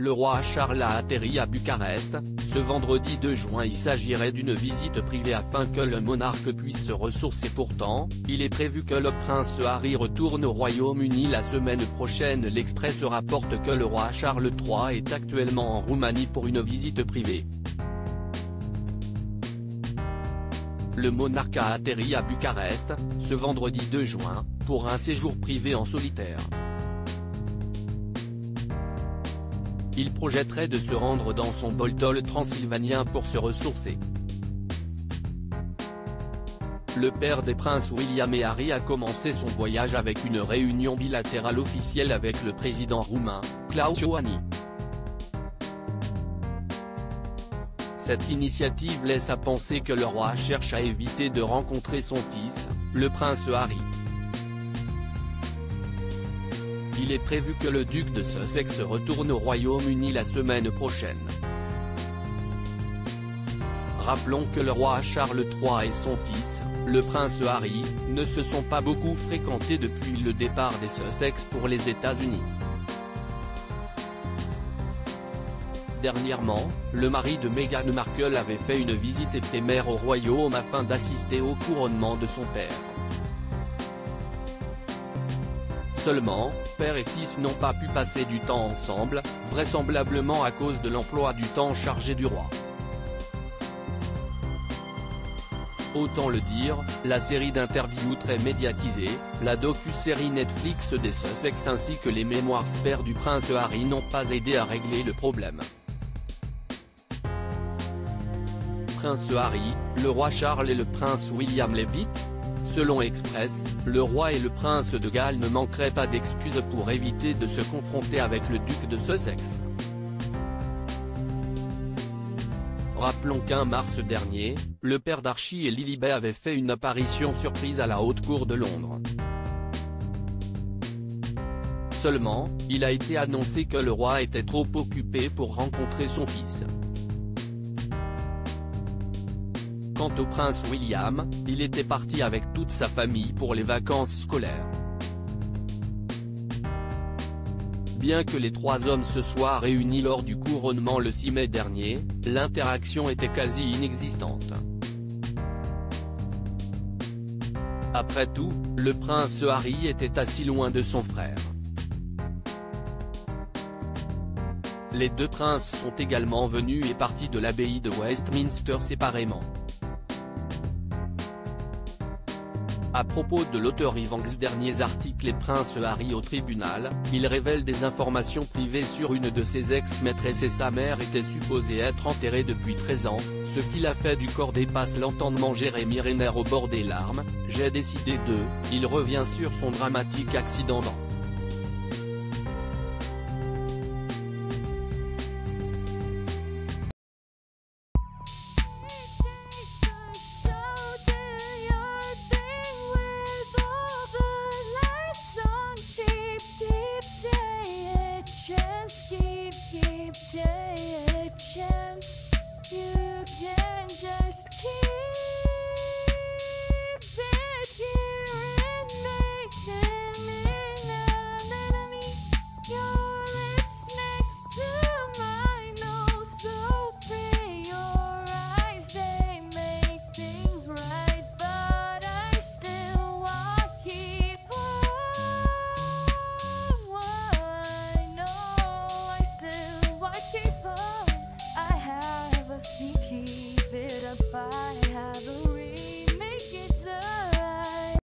le roi Charles a atterri à Bucarest, ce vendredi 2 juin. Il s'agirait d'une visite privée afin que le monarque puisse se ressourcer. Pourtant, il est prévu que le prince Harry retourne au Royaume-Uni la semaine prochaine. L'Express rapporte que le roi Charles III est actuellement en Roumanie pour une visite privée. Le monarque a atterri à Bucarest, ce vendredi 2 juin, pour un séjour privé en solitaire. Il projetterait de se rendre dans son Boltol transylvanien pour se ressourcer. Le père des princes William et Harry a commencé son voyage avec une réunion bilatérale officielle avec le président roumain, Klaus Iohannis. Cette initiative laisse à penser que le roi cherche à éviter de rencontrer son fils, le prince Harry. Il est prévu que le duc de Sussex retourne au Royaume-Uni la semaine prochaine. Rappelons que le roi Charles III et son fils, le prince Harry, ne se sont pas beaucoup fréquentés depuis le départ des Sussex pour les États-Unis. Dernièrement, le mari de Meghan Markle avait fait une visite éphémère au royaume afin d'assister au couronnement de son père. Seulement, père et fils n'ont pas pu passer du temps ensemble, vraisemblablement à cause de l'emploi du temps chargé du roi. Autant le dire, la série d'interviews très médiatisée, la docu-série Netflix des Sussex ainsi que les mémoires spare du prince Harry n'ont pas aidé à régler le problème. Prince Harry, le roi Charles et le prince William l'évitent ? Selon Express, le roi et le prince de Galles ne manqueraient pas d'excuses pour éviter de se confronter avec le duc de Sussex. Rappelons qu'en mars dernier, le père d'Archie et Lilibet avait fait une apparition surprise à la Haute Cour de Londres. Seulement, il a été annoncé que le roi était trop occupé pour rencontrer son fils. Quant au prince William, il était parti avec toute sa famille pour les vacances scolaires. Bien que les trois hommes se soient réunis lors du couronnement le 6 mai dernier, l'interaction était quasi inexistante. Après tout, le prince Harry était assis loin de son frère. Les deux princes sont également venus et partis de l'abbaye de Westminster séparément. À propos de l'auteur Ivanx derniers articles et prince Harry au tribunal, il révèle des informations privées sur une de ses ex-maîtresses et sa mère était supposée être enterrée depuis 13 ans, ce qui l'a fait du corps dépasse l'entendement. Jérémy Renner au bord des larmes, j'ai décidé de, il revient sur son dramatique accident dans